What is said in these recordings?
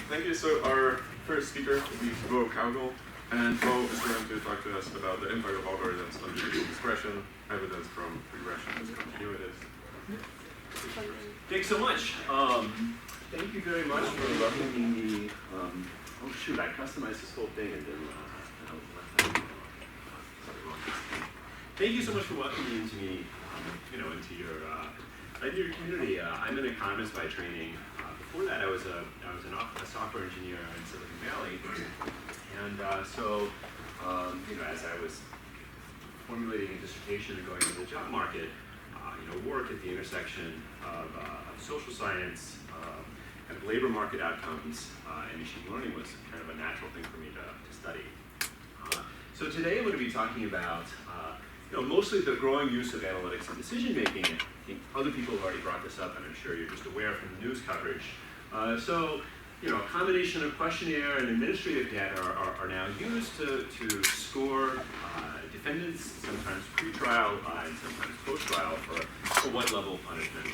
Thank you. So our first speaker is cowgill, and Bo is going to talk to us about the impact of algorithms on judicial discretion, evidence from regression as continuities. Thanks so much. Thank you very much for welcoming me. Oh shoot, I customized this whole thing and then thank you so much for welcoming into me, into your community. I'm an economist by training. Before that, I was a software engineer in Silicon Valley, and as I was formulating a dissertation and going into the job market, work at the intersection of social science and labor market outcomes and machine learning was kind of a natural thing for me to study. So today I'm going to be talking about mostly the growing use of analytics in decision making. I think other people have already brought this up, and I'm sure you're just aware from the news coverage. A combination of questionnaire and administrative data are now used to score defendants, sometimes pre-trial and sometimes post-trial, for what level of punishment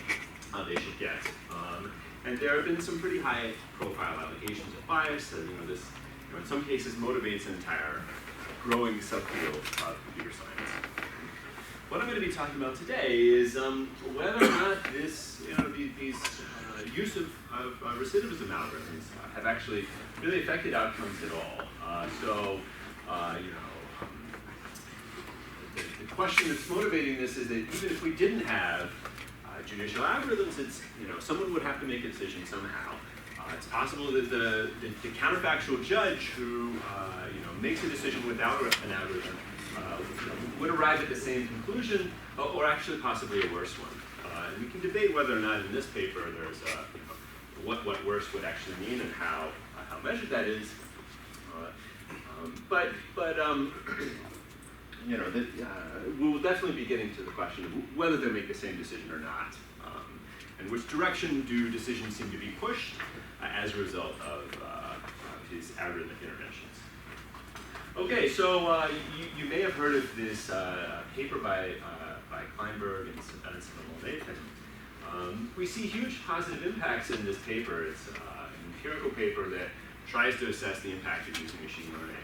they should get. And there have been some pretty high-profile allegations of bias that this, in some cases, motivates an entire growing subfield of computer science. What I'm going to be talking about today is whether or not these use of recidivism algorithms have actually really affected outcomes at all. The question that's motivating this is that even if we didn't have judicial algorithms, it's someone would have to make a decision somehow. It's possible that the counterfactual judge who makes a decision without an algorithm would arrive at the same conclusion, or actually possibly a worse one. And we can debate whether or not in this paper there's what worse would actually mean and how measured that is. We'll definitely be getting to the question of whether they make the same decision or not, and which direction do decisions seem to be pushed as a result of these algorithmic interventions. Okay, so you may have heard of this paper by Kleinberg and Nathan. We see huge positive impacts in this paper. It's an empirical paper that tries to assess the impact of using machine learning.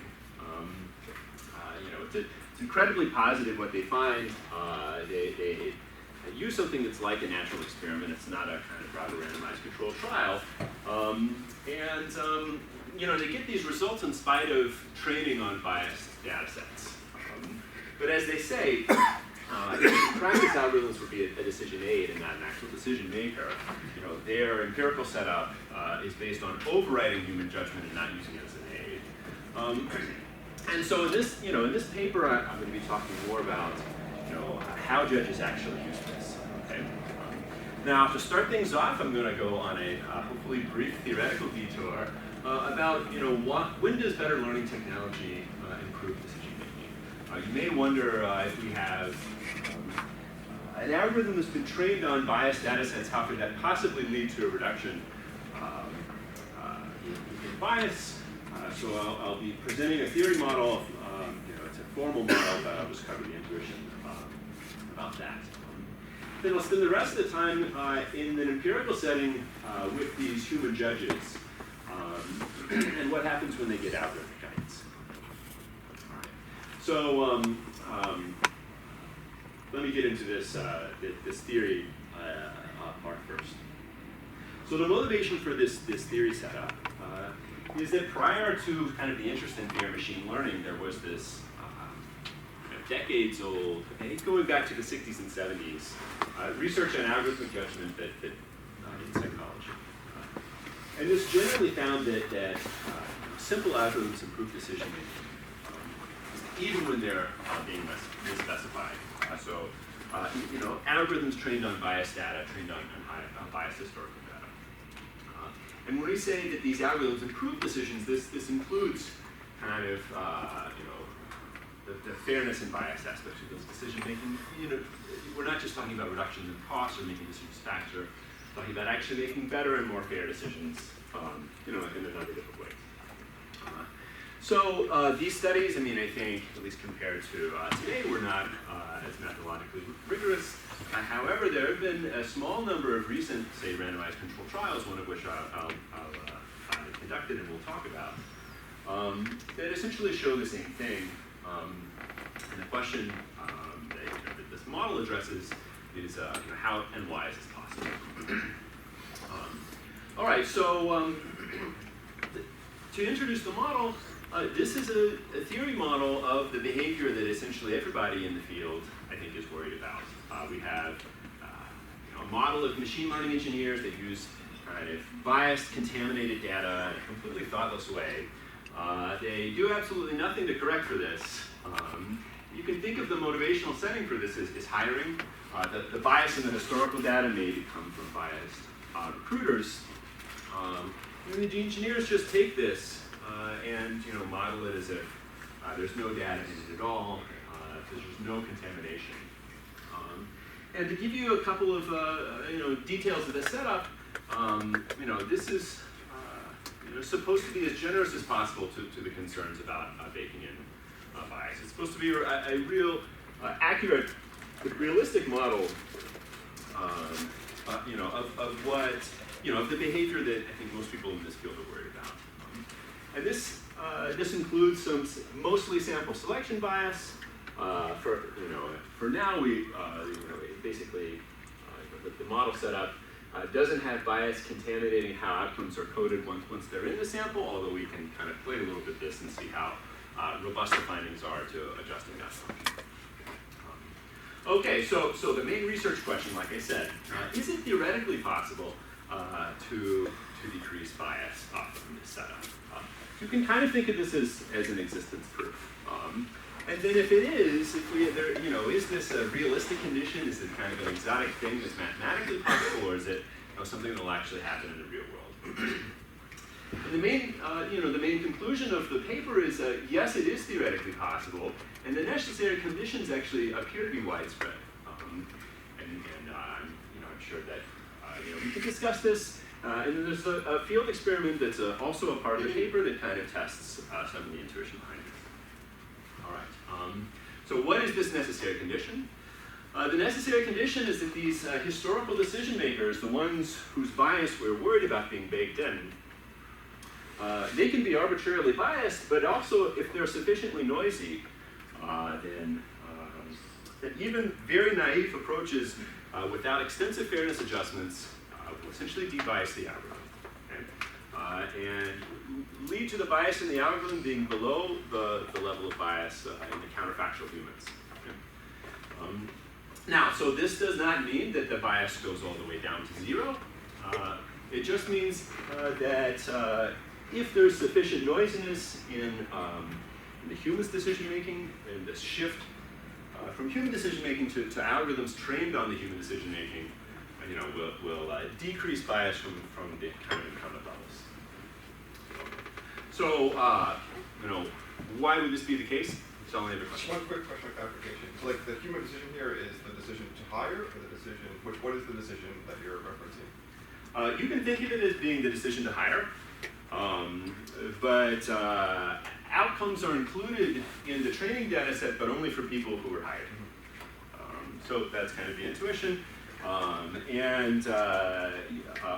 It's incredibly positive what they find. They use something that's like a natural experiment. It's not a kind of broader randomized controlled trial. They get these results in spite of training on biased data sets. But as they say, practice algorithms would be a decision aid and not an actual decision maker. Their empirical setup is based on overriding human judgment and not using it as an aid. And so in this paper, I'm going to be talking more about how judges actually use this. Okay. Now, to start things off, I'm going to go on a hopefully brief theoretical detour about when does better learning technology improve decision making. You may wonder if we have an algorithm that's been trained on biased data sets, how could that possibly lead to a reduction in bias? So I'll be presenting a theory model. It's a formal model, but I'll just cover the intuition about that. Then I'll spend the rest of the time in an empirical setting with these human judges and what happens when they get algorithmic guidance. All right. So let me get into this theory part first. So the motivation for this theory setup is that prior to kind of the interest in fair machine learning, there was this decades old, I think going back to the 60s and 70s, research on algorithmic judgment that in psychology. And this generally found that simple algorithms improve decision making, even when they're being misspecified. Algorithms trained on biased data, trained on biased historical data. And when we say that these algorithms improve decisions, this includes kind of the fairness and bias aspects of those decision making. We're not just talking about reductions in costs or making decisions faster. We're talking about actually making better and more fair decisions, in a number of different ways. These studies, I think, at least compared to today, were not as methodologically rigorous. However, there have been a small number of recent, say, randomized controlled trials, one of which I'll conducted and we'll talk about, that essentially show the same thing. And the question that this model addresses is how and why is this possible? All right, so to introduce the model, this is a theory model of the behavior that essentially everybody in the field, I think, is worried about. We have a model of machine learning engineers that use kind of biased, contaminated data in a completely thoughtless way. They do absolutely nothing to correct for this. You can think of the motivational setting for this as hiring. The bias in the historical data may come from biased recruiters. And the engineers just take this and model it as if there's no data in it at all, because there's no contamination. And to give you a couple of details of the setup, this is supposed to be as generous as possible to the concerns about baking in bias. It's supposed to be a real accurate, but realistic model, of what of the behavior that I think most people in this field are worried about. And this includes some mostly sample selection bias. For now, we basically the model setup doesn't have bias contaminating how outcomes are coded once they're in the sample, although we can kind of play a little bit this and see how robust the findings are to adjusting that function. Okay, so the main research question, like I said, is it theoretically possible to decrease bias from this setup? You can kind of think of this as an existence proof. And then if it is, is this a realistic condition? Is it kind of an exotic thing that's mathematically possible, or is it something that will actually happen in the real world? And the main conclusion of the paper is yes, it is theoretically possible, and the necessary conditions actually appear to be widespread. I'm sure that we can discuss this. And then there's a field experiment that's also a part of the paper that kind of tests some of the intuition behind it. All right. So what is this necessary condition? The necessary condition is that these historical decision makers, the ones whose bias we're worried about being baked in, they can be arbitrarily biased, but also if they're sufficiently noisy, then even very naive approaches without extensive fairness adjustments will essentially de-bias the algorithm. Okay? And lead to the bias in the algorithm being below the level of bias in the counterfactual humans. Okay? Now, so this does not mean that the bias goes all the way down to zero. It just means that if there's sufficient noisiness in the human's decision-making, and the shift from human decision-making to algorithms trained on the human decision-making, will decrease bias from the kind of incumbent levels. So, why would this be the case? So I only have a question. One quick question of clarification. So, like, the human decision here is the decision to hire, or the decision, what is the decision that you're referencing? You can think of it as being the decision to hire, but outcomes are included in the training data set, but only for people who were hired. So that's kind of the intuition.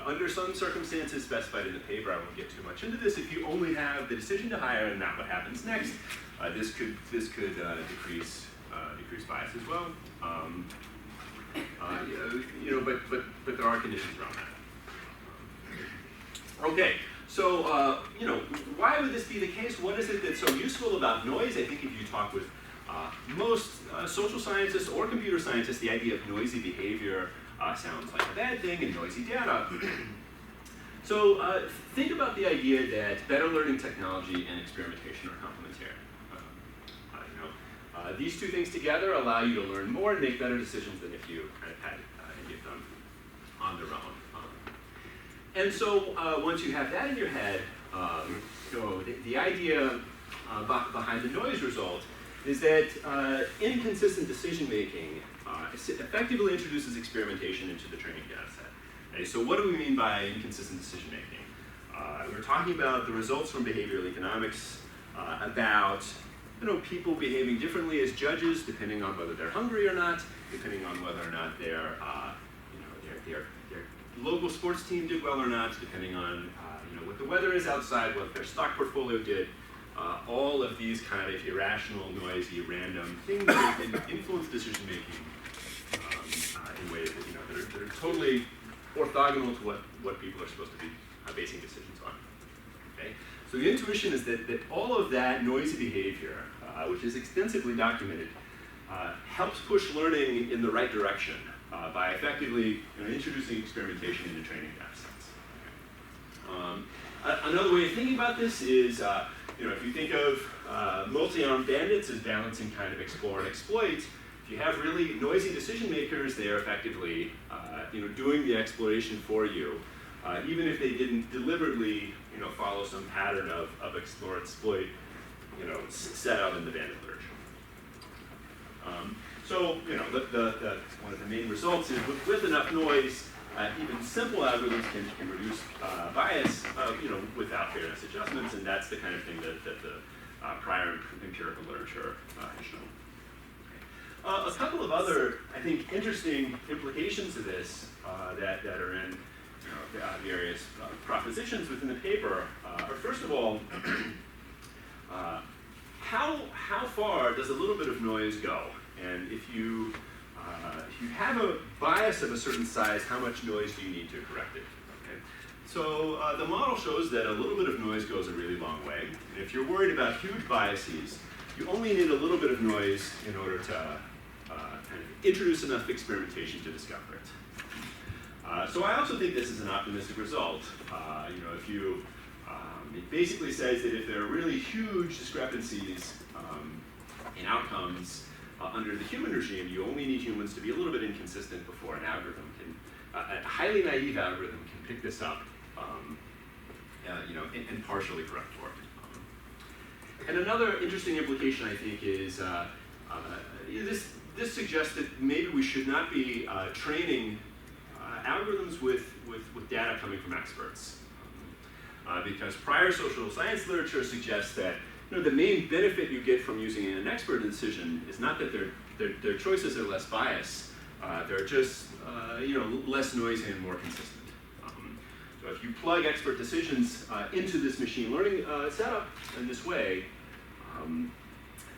Under some circumstances specified in the paper, I won't get too much into this. If you only have the decision to hire and not what happens next, this could decrease bias as well. But there are conditions around that. Okay, so why would this be the case? What is it that's so useful about noise? I think if you talk with most social scientists or computer scientists, the idea of noisy behavior sounds like a bad thing, and noisy data. So think about the idea that better learning technology and experimentation are complementary. These two things together allow you to learn more and make better decisions than if you kind of had any of them on their own. And so once you have that in your head, the idea behind the noise result is that inconsistent decision-making effectively introduces experimentation into the training data set. Okay, so what do we mean by inconsistent decision-making? We're talking about the results from behavioral economics about people behaving differently as judges depending on whether they're hungry or not, depending on whether or not they're the local sports team did well or not, depending on what the weather is outside, what their stock portfolio did. All of these kind of irrational, noisy, random things that can influence decision making in ways that are totally orthogonal to what people are supposed to be basing decisions on. Okay? So the intuition is that all of that noisy behavior, which is extensively documented, helps push learning in the right direction by effectively introducing experimentation into training data sets. Another way of thinking about this is, if you think of multi-armed bandits as balancing kind of explore and exploit, if you have really noisy decision makers, they are effectively doing the exploration for you, even if they didn't deliberately follow some pattern of explore exploit set out in the bandit literature. So one of the main results is with enough noise, even simple algorithms can reduce bias, without fairness adjustments, and that's the kind of thing that the prior empirical literature has shown. A couple of other, I think, interesting implications of this that are in various propositions within the paper are, first of all, how far does a little bit of noise go? And if you have a bias of a certain size, how much noise do you need to correct it? Okay? So the model shows that a little bit of noise goes a really long way. And if you're worried about huge biases, you only need a little bit of noise in order to kind of introduce enough experimentation to discover it. So I also think this is an optimistic result. If you, it basically says that if there are really huge discrepancies in outcomes under the human regime, you only need humans to be a little bit inconsistent before an algorithm can, a highly naive algorithm can pick this up, and partially correct for it. And another interesting implication, I think, is this suggests that maybe we should not be training algorithms with data coming from experts. Because prior social science literature suggests that the main benefit you get from using an expert decision is not that their choices are less biased, they're just less noisy and more consistent. So if you plug expert decisions into this machine learning setup in this way,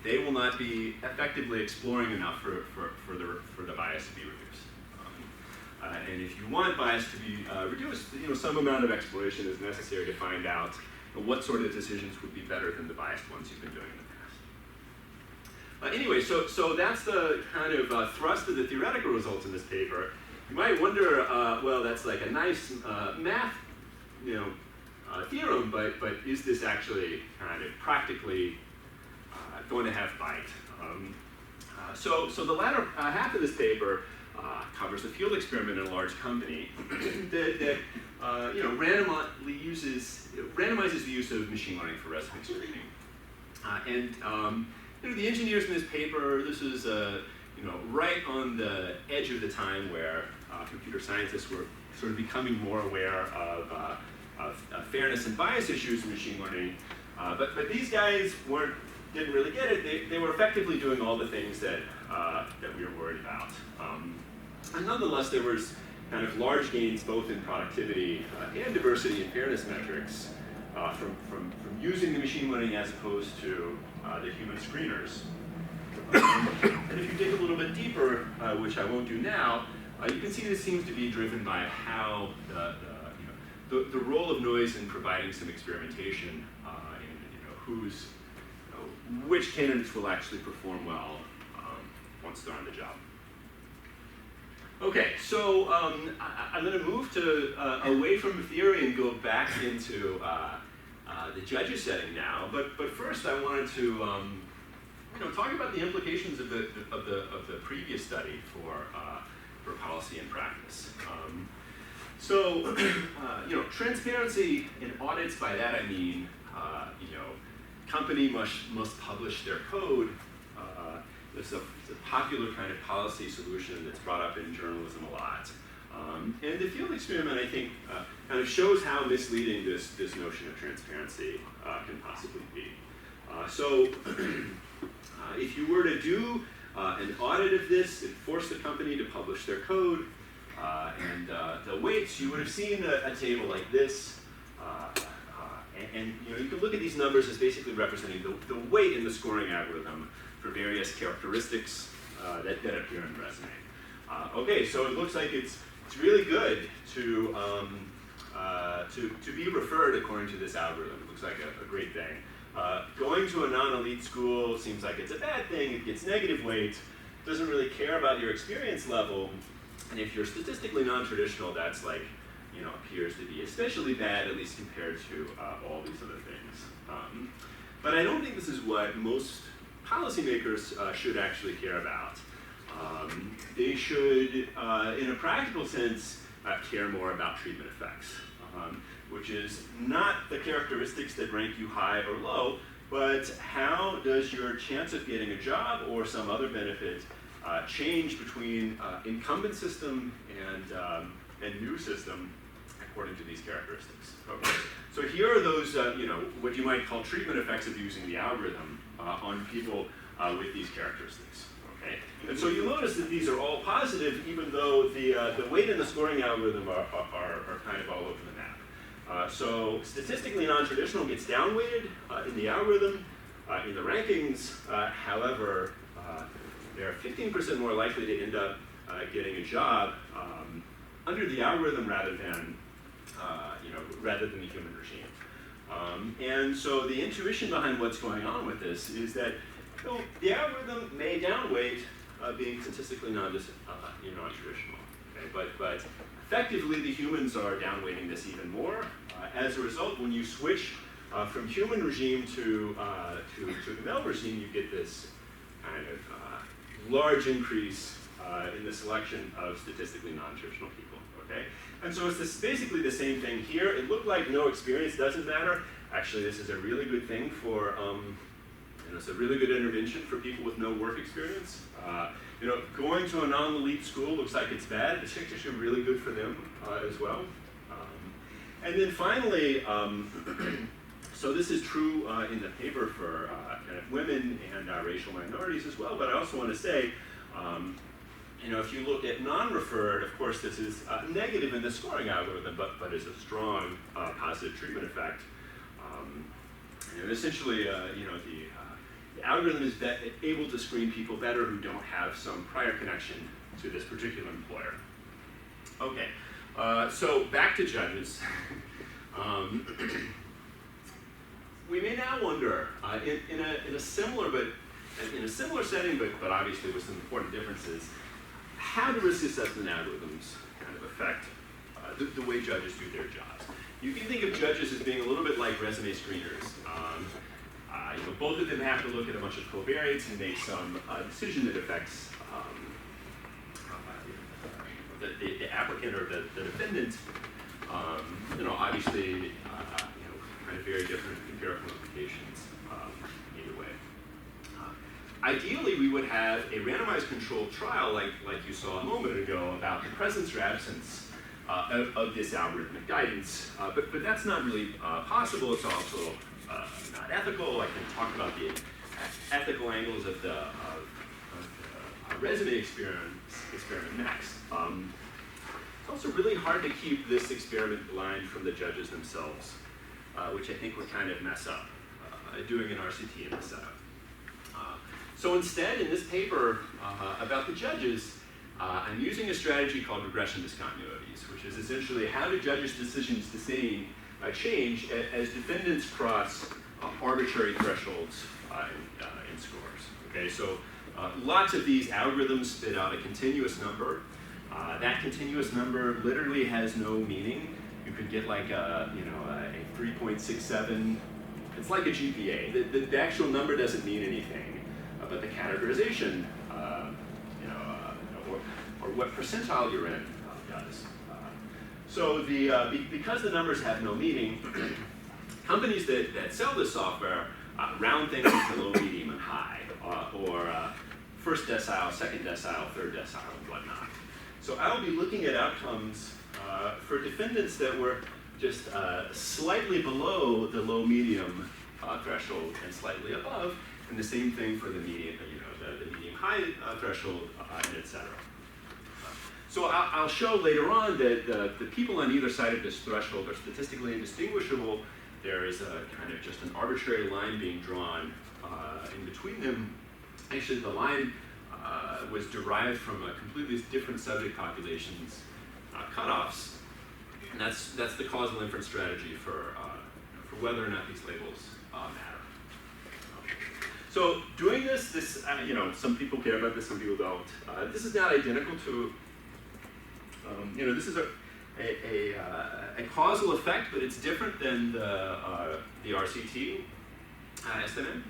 they will not be effectively exploring enough for the bias to be reduced. And if you want bias to be reduced, some amount of exploration is necessary to find out what sort of decisions would be better than the biased ones you've been doing in the past. Anyway, so that's the kind of thrust of the theoretical results in this paper. You might wonder, well, that's like a nice math, theorem, but is this actually kind of practically going to have bite? So the latter half of this paper covers a field experiment in a large company that randomizes the use of machine learning for recipe screening. The engineers in this paper, this is right on the edge of the time where computer scientists were sort of becoming more aware of fairness and bias issues in machine learning. But these guys didn't really get it. They were effectively doing all the things that we were worried about. And nonetheless, there was kind of large gains both in productivity and diversity and fairness metrics from using the machine learning as opposed to the human screeners. And if you dig a little bit deeper, which I won't do now, you can see this seems to be driven by how the role of noise in providing some experimentation and which candidates will actually perform well once they're on the job. Okay, so I'm going to move away from the theory and go back into the judges setting now. But first, I wanted to talk about the implications of the previous study for policy and practice. Transparency in audits. By that I mean, company must publish their code. It's a popular kind of policy solution that's brought up in journalism a lot. And the field experiment, I think, kind of shows how misleading this notion of transparency can possibly be. If you were to do an audit of this and force the company to publish their code, And the weights, you would have seen a table like this. And you can look at these numbers as basically representing the weight in the scoring algorithm for various characteristics that appear in resume. Okay, so it looks like it's really good to be referred according to this algorithm. It looks like a great thing. Going to a non-elite school seems like it's a bad thing. It gets negative weight, doesn't really care about your experience level, and if you're statistically non-traditional, that's like, appears to be especially bad, at least compared to all these other things. But I don't think this is what most policymakers should actually care about. They should, in a practical sense, care more about treatment effects, which is not the characteristics that rank you high or low, but how does your chance of getting a job or some other benefit change between incumbent system and new system according to these characteristics. Okay. So here are those, what you might call treatment effects of using the algorithm on people with these characteristics. Okay. And so you'll notice that these are all positive, even though the weight and the scoring algorithm are kind of all over the map. So statistically non-traditional gets downweighted in the algorithm, in the rankings. However, they're 15% more likely to end up getting a job under the algorithm rather than the human regime. And so the intuition behind what's going on with this is that the algorithm may downweight being statistically non-traditional. Okay? But effectively, the humans are downweighting this even more. As a result, when you switch from human regime to the male regime, you get this kind of large increase in the selection of statistically non-traditional people. Okay? And so it's basically the same thing here. It looked like no experience doesn't matter. Actually, this is a really good thing for, it's a really good intervention for people with no work experience. Going to a non-elite school looks like it's bad. It's actually really good for them as well. And then finally, so this is true in the paper for kind of women and racial minorities as well, but I also want to say, if you look at non-referred, of course this is negative in the scoring algorithm, but is a strong positive treatment effect. And essentially, the algorithm is able to screen people better who don't have some prior connection to this particular employer. Okay, so back to judges. We may now wonder, in a similar setting, but obviously with some important differences, how do risk assessment algorithms kind of affect the way judges do their jobs? You can think of judges as being a little bit like resume screeners. Both of them have to look at a bunch of covariates and make some decision that affects the applicant or the defendant. Obviously, kind of very different empirical implications either way. Ideally, we would have a randomized controlled trial like you saw a moment ago about the presence or absence of this algorithmic guidance, but that's not really possible. It's also not ethical. I can talk about the ethical angles of the resume experiment next. It's also really hard to keep this experiment blind from the judges themselves, which I think would kind of mess up doing an RCT in this setup. So instead, in this paper about the judges, I'm using a strategy called regression discontinuities, which is essentially how do judges' decisions change as defendants cross arbitrary thresholds in scores. Okay, so lots of these algorithms spit out a continuous number. That continuous number literally has no meaning. You could get like a 3.67. It's like a GPA. The actual number doesn't mean anything, but the categorization, or what percentile you're in, does. So because the numbers have no meaning, companies that sell this software round things to low, medium, and high, or first decile, second decile, third decile, and whatnot. So I'll be looking at outcomes for defendants that were just slightly below the low, medium threshold and slightly above, and the same thing for the medium, the medium high threshold, and et cetera. So I'll show later on that the people on either side of this threshold are statistically indistinguishable. There is a kind of just an arbitrary line being drawn in between them. Actually, the line was derived from a completely different subject population's cutoffs. And that's the causal inference strategy for whether or not these labels matter. So doing this, you know, some people care about this, some people don't. This is not identical to, you know, this is a causal effect, but it's different than the RCT estimand.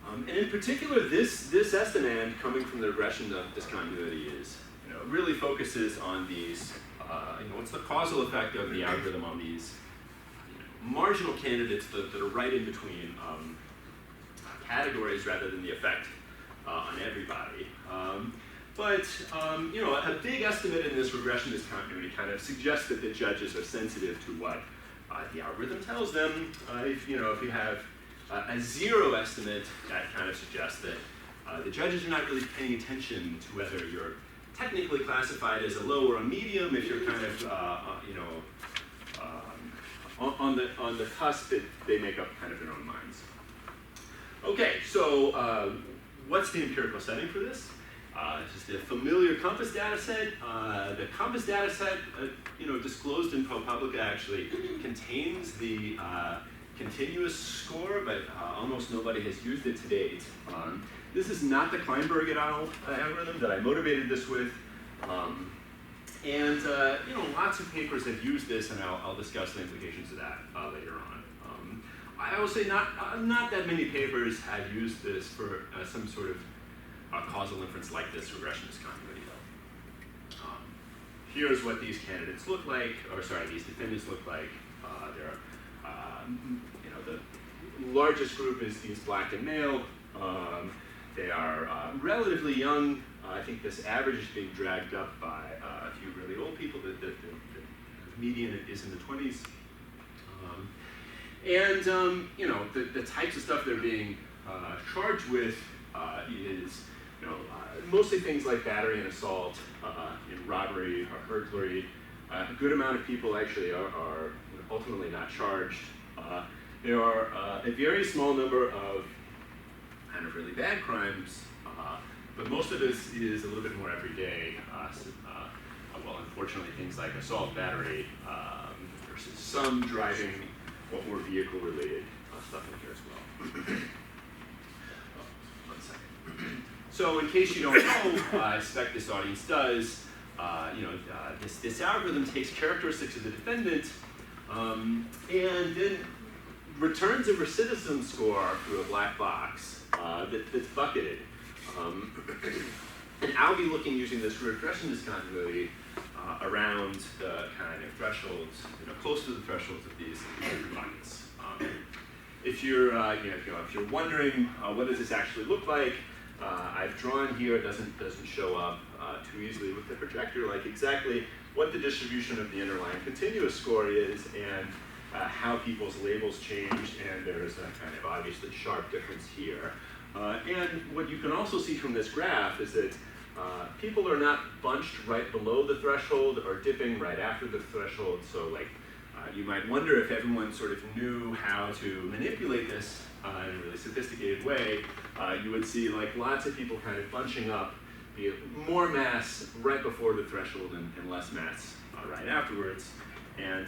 And in particular, this estimand coming from the regression of discontinuity is, you know, really focuses on these, you know, what's the causal effect of the algorithm on these, you know, marginal candidates that are right in between categories rather than the effect on everybody. You know, a big estimate in this regression discontinuity kind of suggests that the judges are sensitive to what the algorithm tells them. If you have a zero estimate, that kind of suggests that the judges are not really paying attention to whether you're technically classified as a low or a medium. If you're kind of you know, on the cusp, they make up kind of their own minds. Okay, so what's the empirical setting for this? Just a familiar COMPASS data set. The COMPASS data set, you know, disclosed in ProPublica actually contains the continuous score, but almost nobody has used it to date. This is not the Kleinberg et al. Algorithm that I motivated this with. You know, lots of papers have used this, and I'll discuss the implications of that later on. I will say not that many papers have used this for some sort of causal inference like this regression discontinuity though. Here's what these candidates look like, or sorry, these defendants look like. You know, the largest group is black and male. They are relatively young. I think this average is being dragged up by a few really old people. The median is in the 20s. You know, the types of stuff they're being charged with is, you know, mostly things like battery and assault, robbery or burglary. A good amount of people actually are ultimately not charged. There are a very small number of kind of really bad crimes, but most of this is a little bit more everyday. Well, unfortunately, things like assault, battery, versus some driving, what were vehicle-related stuff in here as well. One second. So, in case you don't know, I expect this audience does. You know, this algorithm takes characteristics of the defendant and then returns a recidivism score through a black box that's bucketed. And I'll be looking using this regression discontinuity around the kind of thresholds, you know, close to the thresholds of these different buckets. If you're, if you're wondering what does this actually look like, I've drawn here. It doesn't show up too easily with the projector, like exactly what the distribution of the underlying continuous score is and how people's labels changed, and there's a kind of obviously sharp difference here. And what you can also see from this graph is that people are not bunched right below the threshold or dipping right after the threshold. So like you might wonder if everyone sort of knew how to manipulate this in a really sophisticated way, you would see like lots of people kind of bunching up, be it more mass right before the threshold and less mass right afterwards. And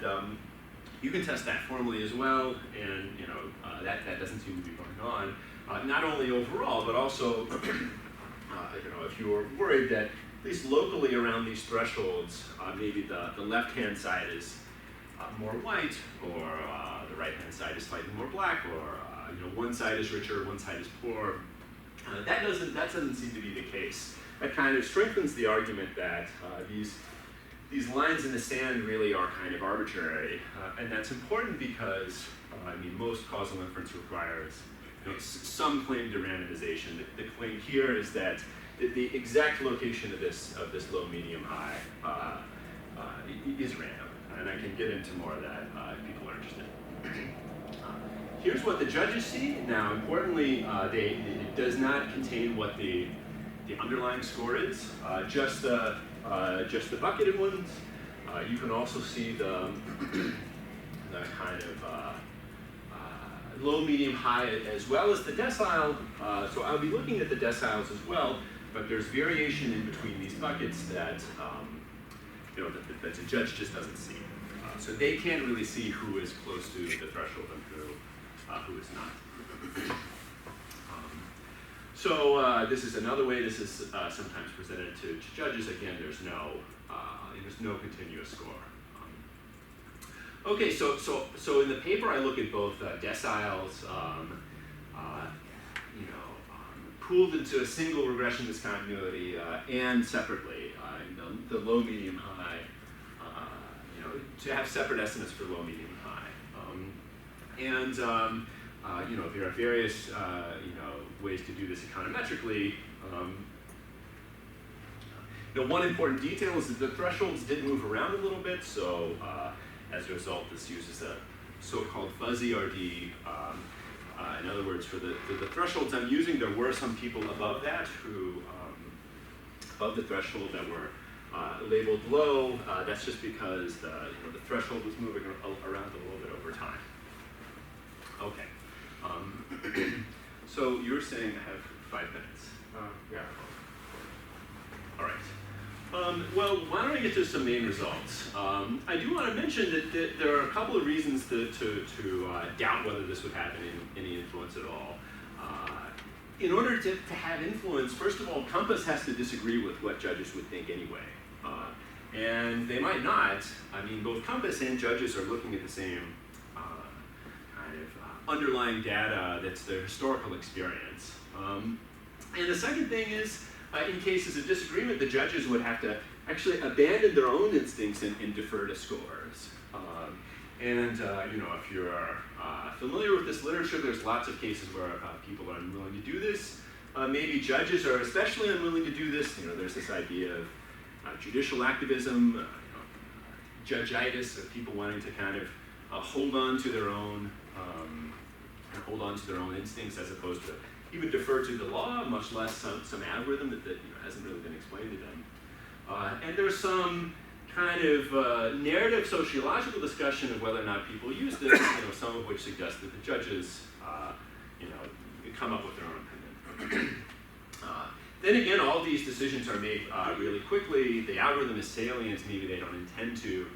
you can test that formally as well, and you know that doesn't seem to be going on. Not only overall, but also you know, if you're worried that at least locally around these thresholds, maybe the left-hand side is more white, or the right-hand side is slightly more black, or you know, one side is richer, one side is poor. That doesn't seem to be the case. That kind of strengthens the argument that these lines in the sand really are kind of arbitrary, and that's important because I mean, most causal inference requires, you know, some claim to randomization. The claim here is that the exact location of this low, medium, high is random, and I can get into more of that if people are interested. Here's what the judges see. Now, importantly, it does not contain what the the underlying score is, just the bucketed ones. You can also see the kind of low, medium, high, as well as the decile. So I'll be looking at the deciles as well, but there's variation in between these buckets that that the judge just doesn't see. So they can't really see who is close to the threshold and who is not. So this is another way this is sometimes presented to judges. Again, there's no continuous score. Okay, so in the paper I look at both deciles, pooled into a single regression discontinuity, and separately in the low, medium, high. To have separate estimates for low, medium, and high. There are various ways to do this econometrically. One important detail is that the thresholds did move around a little bit, so as a result, this uses a so-called fuzzy RD. In other words, for the thresholds I'm using, there were some people above that who, above the threshold that were labeled low. That's just because the threshold was moving around a little bit over time. Okay. So you were saying I have 5 minutes. Yeah. All right. Well, why don't I get to some main results? I do want to mention that there are a couple of reasons to doubt whether this would have any influence at all. In order to have influence, first of all, Compass has to disagree with what judges would think anyway. And they might not. I mean, both Compass and judges are looking at the same kind of underlying data that's their historical experience. And the second thing is, in cases of disagreement, the judges would have to actually abandon their own instincts and defer to scores. If you're familiar with this literature, there's lots of cases where people are unwilling to do this. Maybe judges are especially unwilling to do this. There's this idea of judicial activism, judgeitis, of people wanting to kind of hold on to their own instincts as opposed to even defer to the law, much less some algorithm that hasn't really been explained to them. And there's some kind of narrative sociological discussion of whether or not people use this, some of which suggest that the judges, come up with their own opinion. Then again, all these decisions are made really quickly. The algorithm is salient. Maybe they don't intend to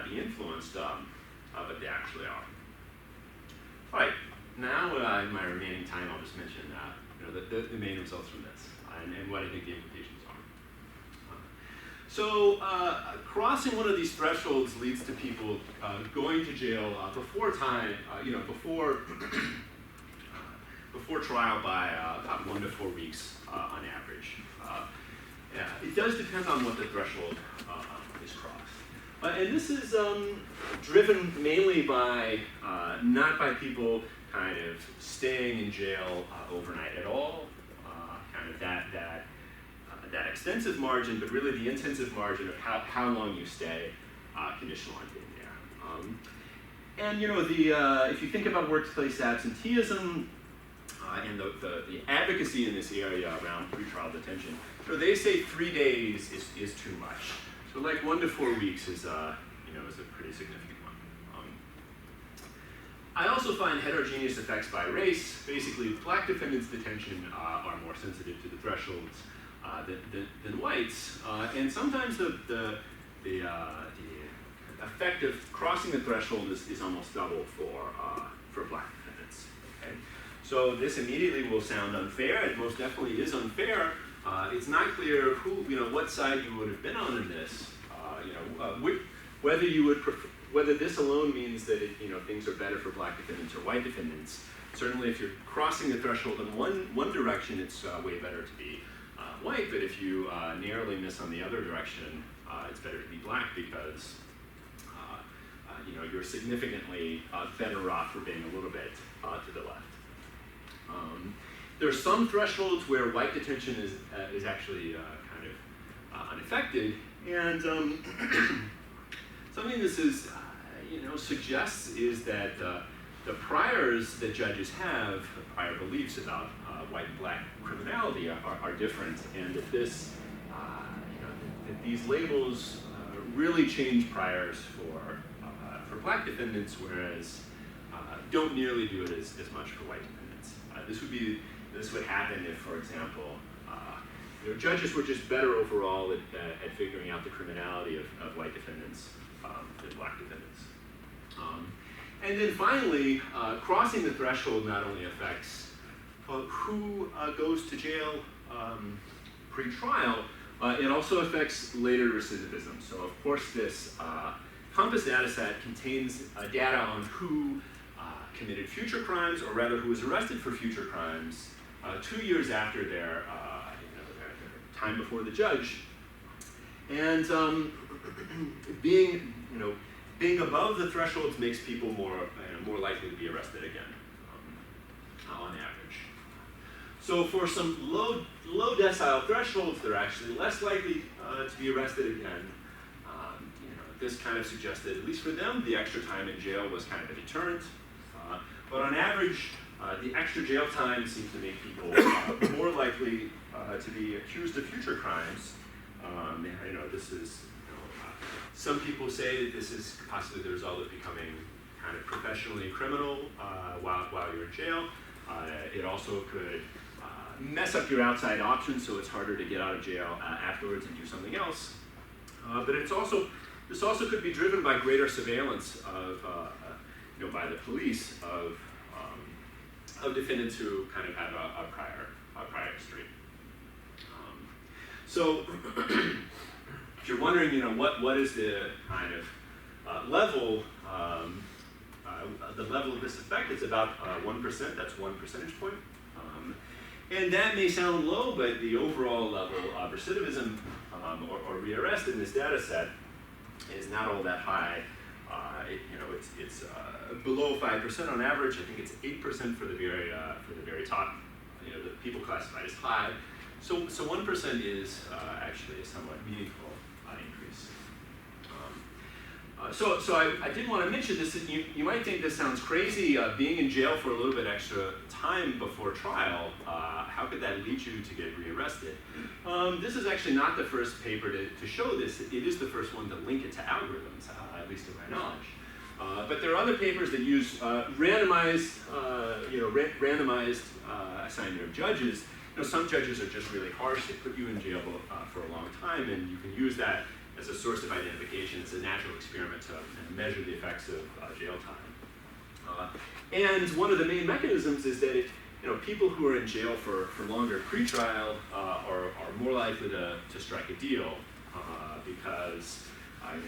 be influenced, but they actually are. All right. Now, in my remaining time, I'll just mention the main results from this and what I think the implications are. Crossing one of these thresholds leads to people going to jail before time, before trial by about 1 to 4 weeks on average. It does depend on what the threshold is crossed. And this is driven mainly by, not by people kind of staying in jail overnight at all, kind of that extensive margin, but really the intensive margin of how long you stay, conditional on being there. If you think about workplace absenteeism and the advocacy in this area around pretrial detention, they say 3 days is too much. So like 1 to 4 weeks is a pretty significant one. I also find heterogeneous effects by race. Basically, black defendants' detention are more sensitive to the thresholds than whites, and sometimes the effect of crossing the threshold is almost double for black defendants. Okay? So this immediately will sound unfair. It most definitely is unfair. It's not clear what side you would have been on in this. Whether you would whether this alone means that things are better for black defendants or white defendants. Certainly, if you're crossing the threshold in one direction, it's way better to be white. But if you narrowly miss on the other direction, it's better to be black because you're significantly better off for being a little bit to the left. There are some thresholds where white detention is actually kind of unaffected, and something this is suggests is that the priors that judges have, prior beliefs about white and black criminality are different, and that this, that these labels really change priors for black defendants, whereas don't nearly do it as much for white defendants. This would happen if, for example, judges were just better overall at figuring out the criminality of white defendants than black defendants. And then finally, crossing the threshold not only affects who goes to jail pre-trial, it also affects later recidivism. So of course this Compass data set contains data on who committed future crimes, or rather who was arrested for future crimes 2 years after their time before the judge. And being above the thresholds makes people more likely to be arrested again, on average. So for some low decile thresholds, they're actually less likely to be arrested again. This kind of suggested, at least for them, the extra time in jail was kind of a deterrent. But on average, the extra jail time seems to make people more likely to be accused of future crimes. This is, some people say that this is possibly the result of becoming kind of professionally criminal while you're in jail. It also could mess up your outside options, so it's harder to get out of jail afterwards and do something else. But this also could be driven by greater surveillance of, by the police of defendants who kind of have a prior history. So if you're wondering, what is the kind of level, the level of this effect? It's about 1%. That's 1 percentage point. And that may sound low, but the overall level of recidivism or rearrest in this data set is not all that high. It's below 5% on average. I think it's 8% for the very top. The people classified as high. So 1% is actually a somewhat meaningful increase. So I did want to mention this. You might think this sounds crazy, being in jail for a little bit extra time before trial. How could that lead you to get rearrested? This is actually not the first paper to show this. It is the first one to link it to algorithms, at least to my knowledge. But there are other papers that use randomized assignment of judges. Some judges are just really harsh. They put you in jail for a long time, and you can use that as a source of identification. It's a natural experiment to measure the effects of jail time. And one of the main mechanisms is that people who are in jail for longer pretrial are more likely to strike a deal because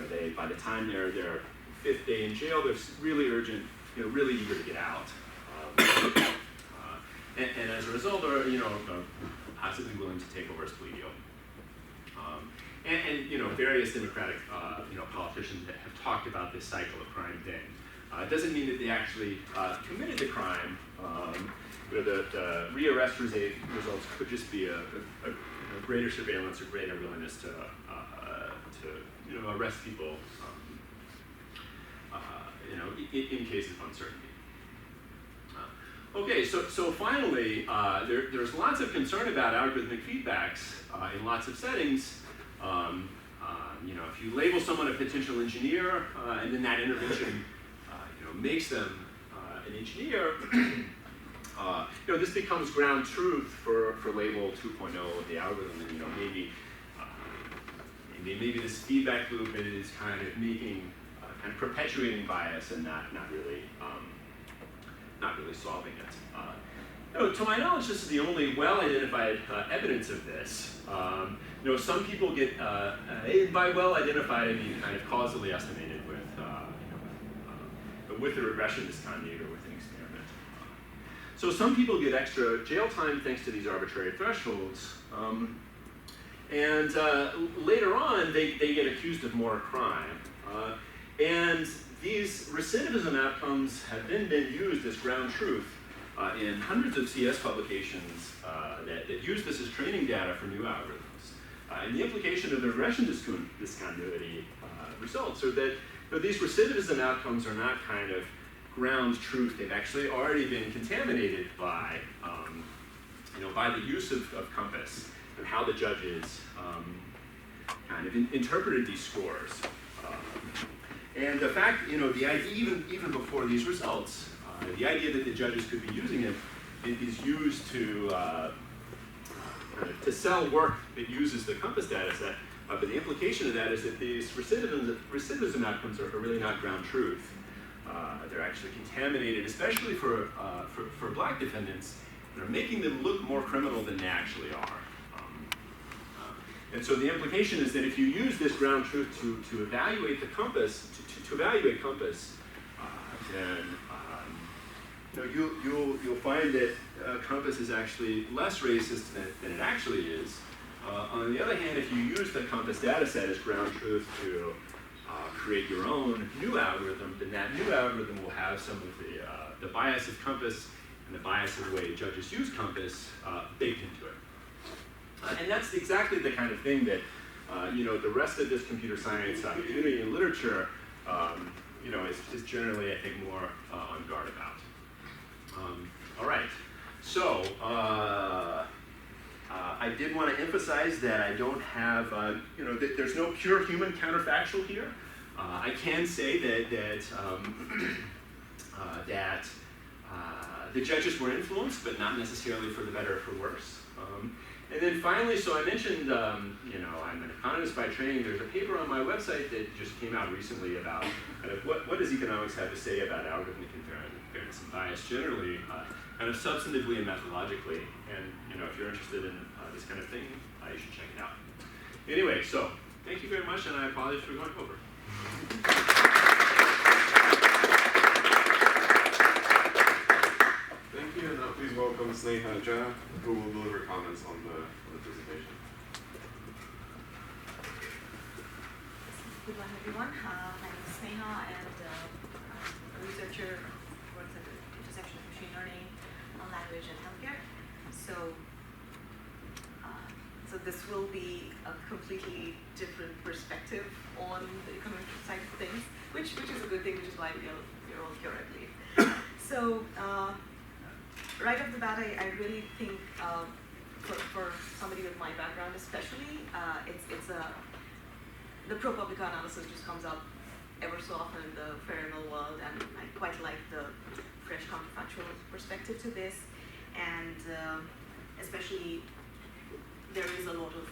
they, by the time they're their 5th day in jail, they're really urgent, really eager to get out. And as a result, are possibly willing to take a worse plea deal. And various Democratic politicians that have talked about this cycle of crime thing. It doesn't mean that they actually committed the crime. The rearrest results could just be a greater surveillance or greater willingness to arrest people in cases of uncertainty. Okay, so finally, there's lots of concern about algorithmic feedbacks in lots of settings. If you label someone a potential engineer, and then that intervention, makes them an engineer, this becomes ground truth for label 2.0 of the algorithm, and maybe this feedback loop is kind of making, kind of perpetuating bias and not really solving it. To my knowledge, this is the only well-identified evidence of this. Some people get, and by well-identified, I mean kind of causally estimated with the regression discontinuity or with an experiment. So some people get extra jail time thanks to these arbitrary thresholds. And later on, they get accused of more crime. And these recidivism outcomes have then been used as ground truth in hundreds of CS publications that use this as training data for new algorithms. And the implication of the regression discontinuity results are that these recidivism outcomes are not kind of ground truth. They've actually already been contaminated by, by the use of compass and how the judges kind of interpreted these scores. And the fact, the idea, even before these results, the idea that the judges could be using it is used to sell work that uses the compass data set. But the implication of that is that these recidivism outcomes are really not ground truth. They're actually contaminated, especially for black defendants. They're making them look more criminal than they actually are. And so the implication is that if you use this ground truth to evaluate the compass, to evaluate compass, then you'll find that compass is actually less racist than it actually is. On the other hand, if you use the compass data set as ground truth to create your own new algorithm, then that new algorithm will have some of the bias of compass and the bias of the way judges use compass baked into it. And that's exactly the kind of thing that the rest of this computer science community and literature is generally, I think, more on guard about. All right, so I did want to emphasize that I don't have, that there's no pure human counterfactual here. I can say that the judges were influenced, but not necessarily for the better or for worse. And then finally, so I mentioned, I'm an economist by training. There's a paper on my website that just came out recently about kind of what does economics have to say about algorithmic fairness and bias generally, kind of substantively and methodologically. And if you're interested in this kind of thing, you should check it out. Anyway, so thank you very much, and I apologize for going over. Thank you, and now please welcome Sneha Jha, who will deliver comments on the presentation. Good morning, everyone. My name is Sneha, and I'm a researcher who works at the intersection of machine learning, language, and healthcare. So this will be a completely different perspective on the economic side of things, which is a good thing, which is why we're all here, I believe. So right off the bat, I really think for somebody with my background especially, the ProPublica analysis just comes up ever so often in the fair and world, and I quite like the fresh counterfactual perspective to this, and especially there is a lot of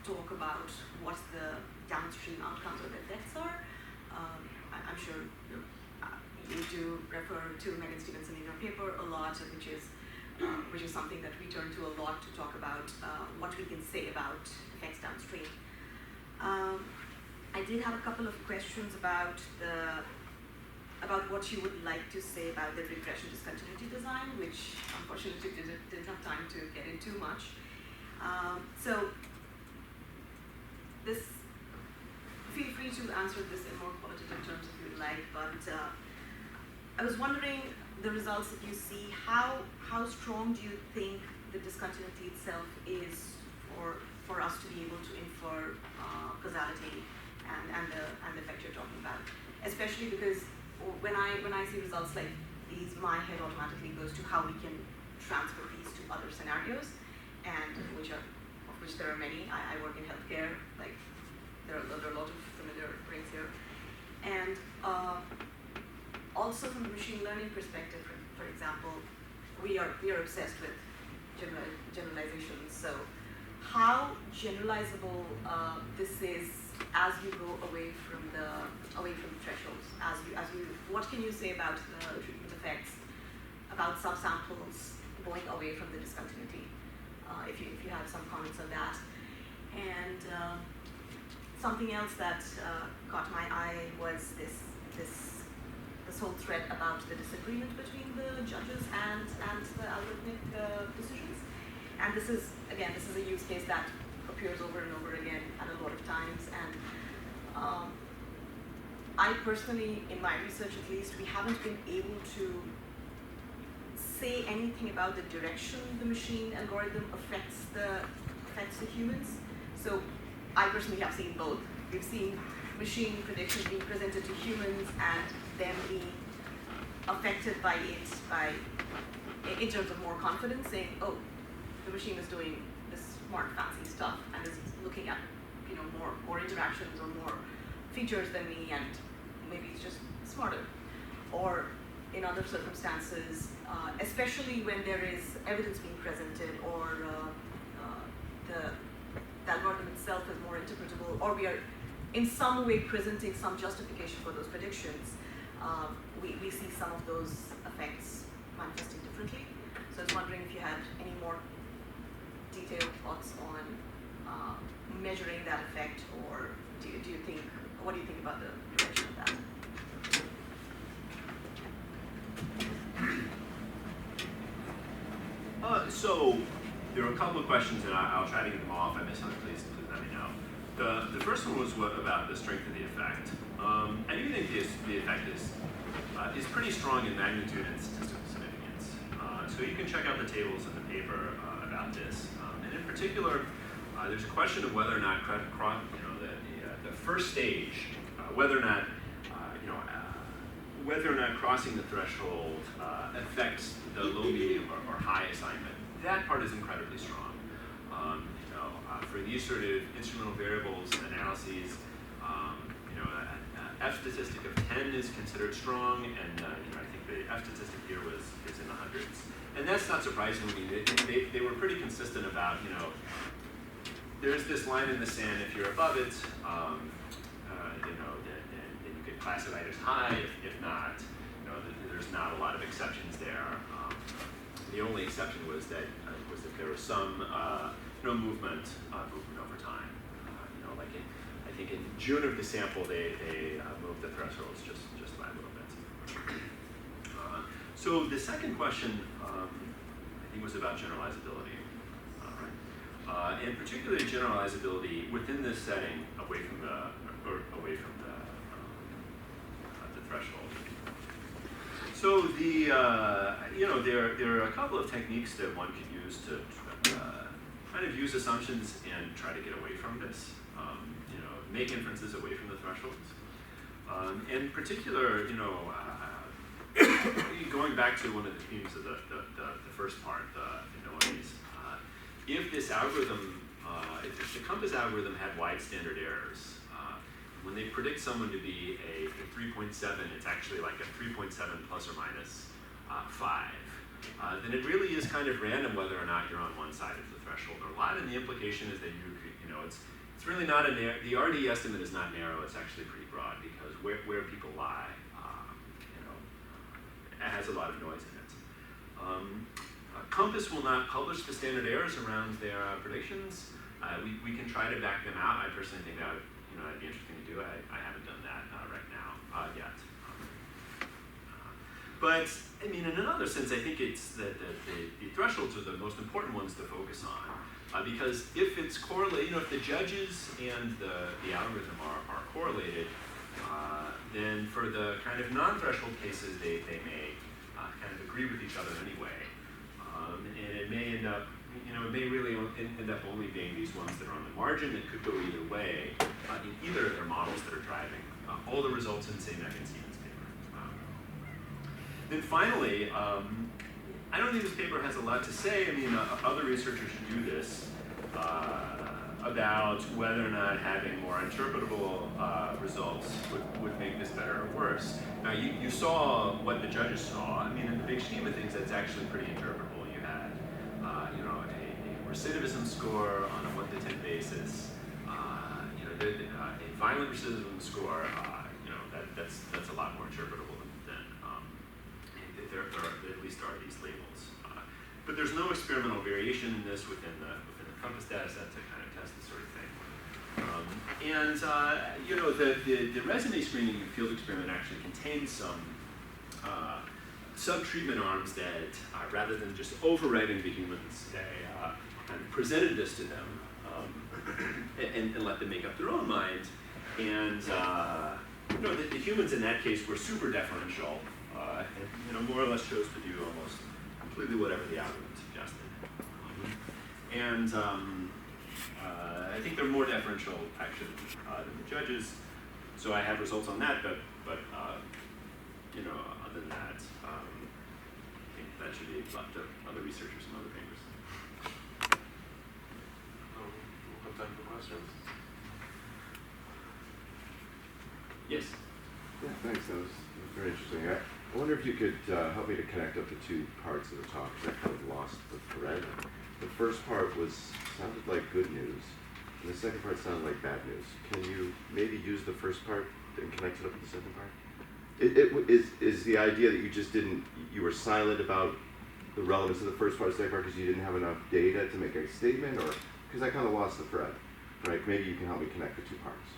talk about what the downstream outcomes or the effects are. I'm sure you do refer to Megan Stevenson in your paper a lot, which is something that we turn to a lot to talk about what we can say about effects downstream. I did have a couple of questions about what you would like to say about the regression discontinuity design, which unfortunately didn't have time to get into much. So feel free to answer this in more qualitative terms if you'd like, but I was wondering the results that you see, how strong do you think the discontinuity itself is for us to be able to infer causality and the effect you're talking about? Especially because when I see results like these, my head automatically goes to how we can transfer these to other scenarios, and of which there are many. I work in healthcare, like there are a lot of familiar things here, and also from the machine learning perspective, for example, we are obsessed with generalizations. So how generalizable this is as you go away from the thresholds? What can you say about the treatment effects, about subsamples going away from the discontinuity? If you have some comments on that. And something else that caught my eye was this whole thread about the disagreement between the judges and the algorithmic decisions. And this is a use case that appears over and over again and a lot of times. And I personally, in my research at least, we haven't been able to say anything about the direction the machine algorithm affects the humans. So I personally have seen both. We've seen machine predictions being presented to humans and them being affected by it in terms of more confidence, saying, oh, the machine is doing this smart, fancy stuff and is looking at more interactions or more features than me, and maybe it's just smarter. Or in other circumstances, especially when there is evidence being presented, or the algorithm itself is more interpretable, or we are in some way presenting some justification for those predictions, we see some of those effects manifesting differently. So I was wondering if you had any more detailed thoughts on measuring that effect, or what do you think about the direction of that? So there were a couple of questions, and I'll try to get them all. If I miss one, please let me know. The first one was about the strength of the effect. I do think the effect is pretty strong in magnitude and statistical significance. So you can check out the tables in the paper about this. And in particular, there's a question of whether or not the first stage, whether or not crossing the threshold affects the low, medium, or high assignment. That part is incredibly strong. For these sort of instrumental variables analyses, F statistic of 10 is considered strong, and I think the F statistic here is in the hundreds. And that's not surprising. I mean, they were pretty consistent about, there's this line in the sand. If you're above it, then you could classify it as high. If not, there's not a lot of exceptions there. The only exception was that if there was some movement over time. I think in June of the sample they moved the thresholds just by a little bit. So the second question I think was about generalizability, and particularly generalizability within this setting away from the threshold. So there are a couple of techniques that one could use to kind of use assumptions and try to get away from this. Make inferences away from the thresholds. In particular, going back to one of the themes of the first part, the noise. If this algorithm, if the compass algorithm had wide standard errors, when they predict someone to be a 3.7, it's actually like a 3.7 plus or minus 5. Then it really is kind of random whether or not you're on one side of the threshold or not. And the implication is that it's really not the RD estimate is not narrow. It's actually pretty broad, because where people lie, it has a lot of noise in it. Compass will not publish the standard errors around their predictions. We can try to back them out. I personally think that that'd be interesting to do. I haven't done that right now yet. But I mean, in another sense, I think it's that the thresholds are the most important ones to focus on, because if it's correlated, if the judges and the algorithm are correlated, then for the kind of non-threshold cases, they may kind of agree with each other anyway, and it may end up, it may really end up only being these ones that are on the margin that could go either way in either of their models that are driving all the results in, say, Meck and Stevens' paper. Then finally, I don't think this paper has a lot to say. I mean, other researchers do this about whether or not having more interpretable results would make this better or worse. Now, you saw what the judges saw. I mean, in the big scheme of things, that's actually pretty interpretable. You had, a recidivism score on a 1 to 10 basis. A violent recidivism score. That's a lot more interpretable than there at least are these labels. But there's no experimental variation in this within the compass data set to kind of test this sort of thing. The resume screening field experiment actually contains some sub-treatment arms that, rather than just overwriting the humans, they kind of presented this to them and let them make up their own mind. And the humans in that case were super deferential, and more or less chose to do almost completely whatever the algorithm suggested. I think they're more deferential actually than the judges. So I have results on that, but on than that, I think that should be left to other researchers and other papers. We'll have time for questions. Yes. Yeah, thanks. That was very interesting. I wonder if you could help me to connect up the two parts of the talk, because I kind of lost the thread. The first part sounded like good news, and the second part sounded like bad news. Can you maybe use the first part and connect it up with the second part? Is the idea that you were silent about the relevance of the first part and second part because you didn't have enough data to make a statement, or because I kind of lost the thread, right? Maybe you can help me connect the two parts.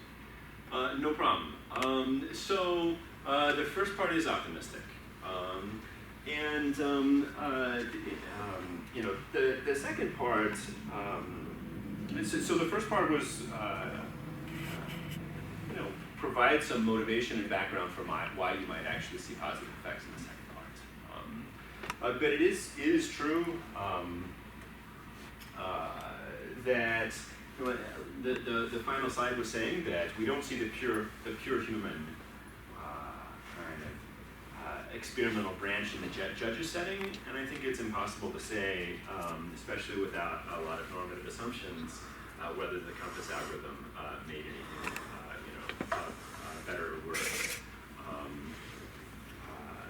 No problem. So the first part is optimistic, and you know, the second part. So the first part was you know, provide some motivation and background for why you might actually see positive effects in the second part. But it is true that the final slide was saying that we don't see the pure human kind of experimental branch in the judges setting, and I think it's impossible to say, especially without a lot of normative assumptions, whether the compass algorithm made anything better or worse.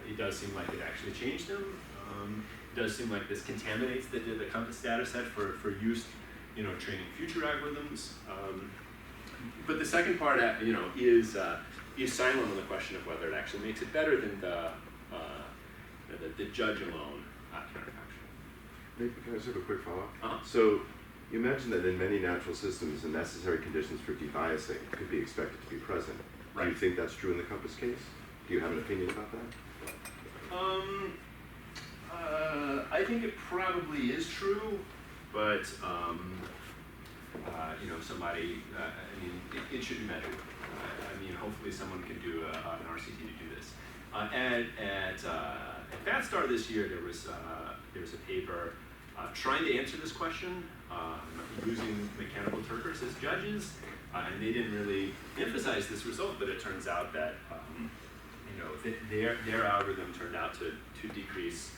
It does seem like it actually changed them. It does seem like this contaminates the compass data set for use, you know, training future algorithms. But the second part, you know, is silent on the question of whether it actually makes it better than the judge alone counterfactual. Maybe can I just have a quick follow-up? Uh-huh. So you mentioned that in many natural systems, the necessary conditions for debiasing could be expected to be present. Do you Right. think that's true in the compass case? Do you have an opinion about that? I think it probably is true, but you know, somebody. I mean, it should be measured. I mean, hopefully, someone can do an RCT to do this. At FatStar this year, there was a paper trying to answer this question using mechanical Turkers as judges, and they didn't really emphasize this result, but it turns out that you know, their algorithm turned out to decrease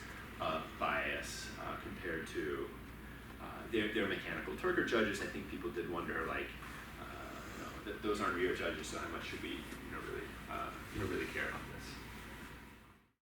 bias compared to their mechanical Turker judges. I think people did wonder, like, you know, those aren't real judges, so how much should we, really care about this?